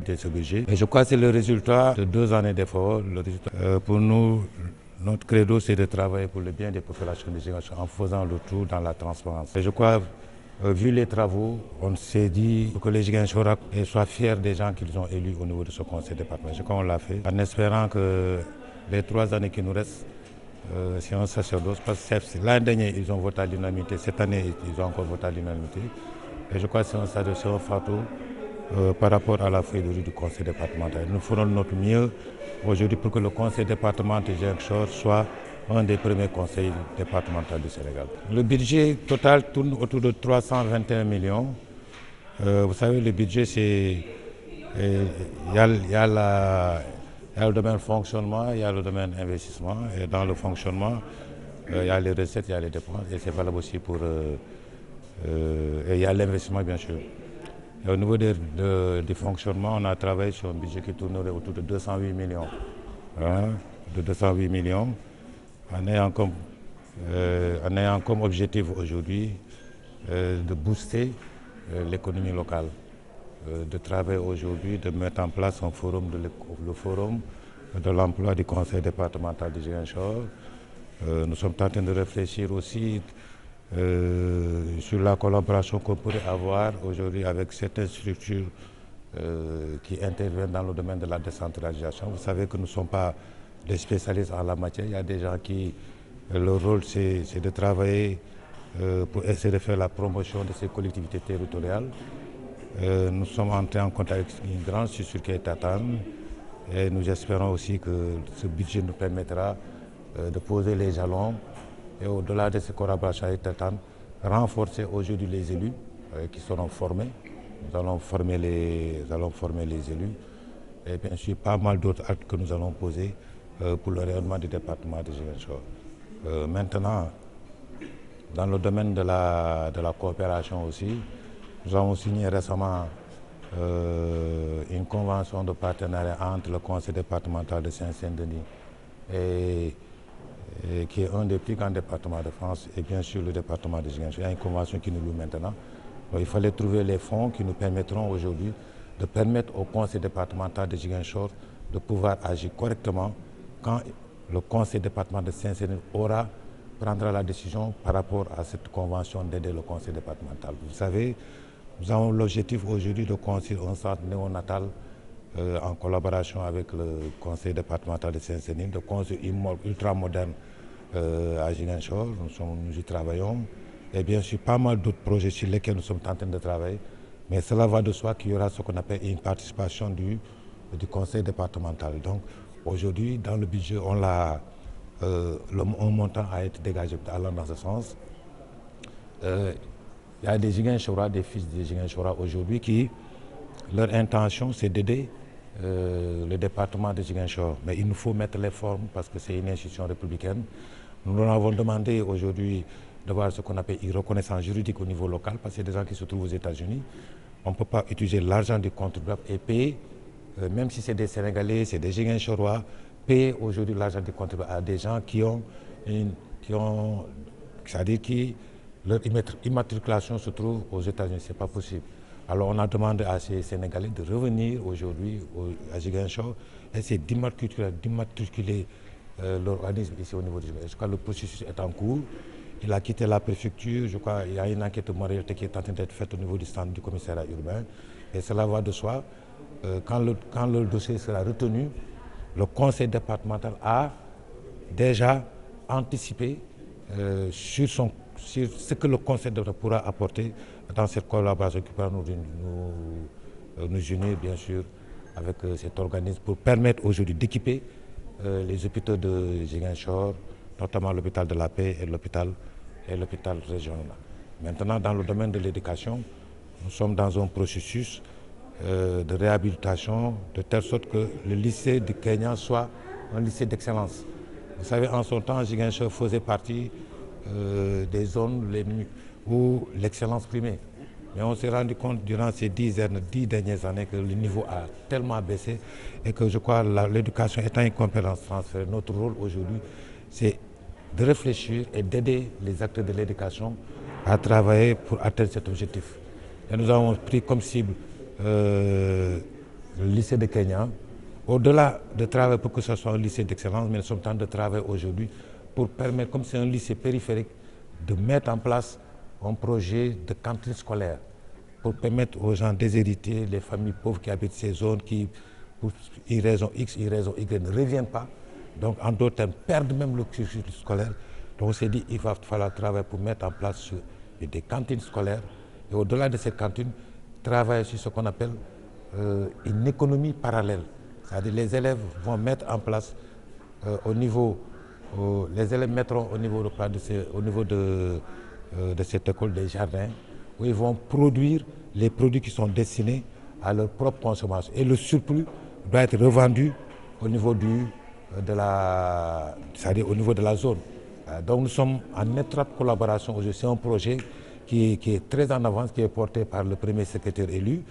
exécuter ce budget. Et je crois que c'est le résultat de 2 années d'efforts. Pour nous, notre credo, c'est de travailler pour le bien des populations de Ziguinchor en faisant le tout dans la transparence. Et je crois, vu les travaux, on s'est dit que les Ziguinchor soient fiers des gens qu'ils ont élus au niveau de ce conseil départemental. Je crois qu'on l'a fait en espérant que les 3 années qui nous restent, c'est un sacerdoce. Parce que l'année dernière, ils ont voté à l'unanimité. Cette année, ils ont encore voté à l'unanimité. Et je crois que c'est un fardeau par rapport à la feuille de route du conseil départemental. Nous ferons notre mieux aujourd'hui pour que le conseil départemental de Ziguinchor soit un des premiers conseils départementaux du Sénégal. Le budget total tourne autour de 321 millions. Vous savez, le budget, c'est... Il y a le domaine fonctionnement, il y a le domaine investissement. Et dans le fonctionnement, il y a les recettes, il y a les dépenses. Et c'est valable aussi pour... et il y a l'investissement, bien sûr. Et au niveau du fonctionnement, on a travaillé sur un budget qui tournerait autour de 208 millions. De 208 millions, en ayant comme objectif aujourd'hui de booster l'économie locale, de travailler aujourd'hui, de mettre en place un forum, le forum de l'emploi du conseil départemental de Ziguinchor. Nous sommes en train de réfléchir aussi sur la collaboration qu'on pourrait avoir aujourd'hui avec certaines structures qui interviennent dans le domaine de la décentralisation. Vous savez que nous ne sommes pas des spécialistes en la matière. Il y a des gens qui, leur rôle, c'est de travailler pour essayer de faire la promotion de ces collectivités territoriales. Nous sommes entrés en contact avec une grande structure qui est Tatan et nous espérons aussi que ce budget nous permettra de poser les jalons et au-delà de ces collaborations avec Tatan, renforcer aujourd'hui les élus qui seront formés. Nous allons former les élus et bien sûr pas mal d'autres actes que nous allons poser pour le rayonnement du département de Ziguinchor. Maintenant, dans le domaine de la coopération aussi, nous avons signé récemment une convention de partenariat entre le conseil départemental de Saint-Saint-Denis et qui est un des plus grands départements de France et bien sûr le département de Ziguinchor. Il y a une convention qui nous loue maintenant. Donc, il fallait trouver les fonds qui nous permettront aujourd'hui de permettre au conseil départemental de Ziguinchor de pouvoir agir correctement quand le conseil départemental de Saint-Saint-Denis prendra la décision par rapport à cette convention d'aider le conseil départemental. Vous savez, nous avons l'objectif aujourd'hui de construire un centre néonatal en collaboration avec le conseil départemental de Saint-Denis, de construire ultra moderne à Ziguinchor. Nous y travaillons. Et bien sûr, pas mal d'autres projets sur lesquels nous sommes en train de travailler. Mais cela va de soi qu'il y aura ce qu'on appelle une participation du conseil départemental. Donc aujourd'hui, dans le budget, un montant a été dégagé allant dans ce sens. Il y a des Ziguinchorois, des fils des Ziguinchorois aujourd'hui qui, leur intention, c'est d'aider le département de Ziguinchor. Mais il nous faut mettre les formes parce que c'est une institution républicaine. Nous leur avons demandé aujourd'hui d'avoir ce qu'on appelle une reconnaissance juridique au niveau local parce que c'est des gens qui se trouvent aux États-Unis. On ne peut pas utiliser l'argent du contribuable et payer, même si c'est des Sénégalais, c'est des Ziguinchorois, payer aujourd'hui l'argent du contribuable à des gens c'est-à-dire qui leur immatriculation se trouve aux États-Unis. Ce n'est pas possible. Alors on a demandé à ces Sénégalais de revenir aujourd'hui à Ziguinchor, essayer d'immatriculer l'organisme ici au niveau du Ziguinchor. Je crois que le processus est en cours. Il a quitté la préfecture. Je crois qu'il y a une enquête de moralité qui est en train d'être faite au niveau du stand du commissariat urbain. Et cela va de soi. Quand le dossier sera retenu, le conseil départemental a déjà anticipé sur ce que le conseil pourra apporter dans cette collaboration qui pourra nous unir bien sûr avec cet organisme pour permettre aujourd'hui d'équiper les hôpitaux de Ziguinchor, notamment l'hôpital de la Paix et l'hôpital régional. Maintenant, dans le domaine de l'éducation, nous sommes dans un processus de réhabilitation de telle sorte que le lycée du Kenya soit un lycée d'excellence. Vous savez, en son temps, Ziguinchor faisait partie des zones où l'excellence primait. Mais on s'est rendu compte durant ces 10 dernières années que le niveau a tellement baissé et que je crois que l'éducation étant une compétence transférée, notre rôle aujourd'hui, c'est de réfléchir et d'aider les acteurs de l'éducation à travailler pour atteindre cet objectif. Et nous avons pris comme cible le lycée de Kenya. Au-delà de travailler pour que ce soit un lycée d'excellence, mais nous sommes en train de travailler aujourd'hui pour permettre, comme c'est un lycée périphérique, de mettre en place un projet de cantine scolaire pour permettre aux gens déshérités, les familles pauvres qui habitent ces zones, qui, pour une raison X, une raison Y, ne reviennent pas, donc en d'autres termes, perdent même le cursus scolaire. Donc on s'est dit qu'il va falloir travailler pour mettre en place des cantines scolaires et au-delà de ces cantines, travailler sur ce qu'on appelle une économie parallèle. C'est-à-dire les élèves vont mettre en place les élèves mettront au niveau de cette école des jardins où ils vont produire les produits qui sont destinés à leur propre consommation. Et le surplus doit être revendu au niveau c'est-à-dire au niveau de la zone. Donc nous sommes en étroite collaboration aujourd'hui. C'est un projet qui est très en avance, qui est porté par le premier secrétaire élu,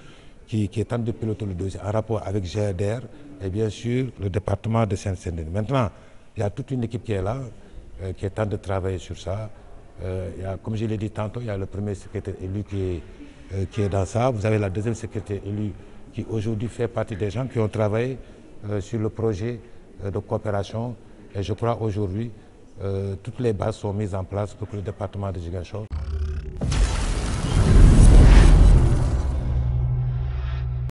qui est en train de piloter le dossier en rapport avec GRDR et bien sûr le département de Seine-Saint-Denis. Maintenant, il y a toute une équipe qui est là, qui est en train de travailler sur ça. Comme je l'ai dit tantôt, il y a le premier secrétaire élu qui est dans ça. Vous avez la deuxième secrétaire élue qui aujourd'hui fait partie des gens qui ont travaillé sur le projet de coopération. Et je crois aujourd'hui, toutes les bases sont mises en place pour que le département de Ziguinchor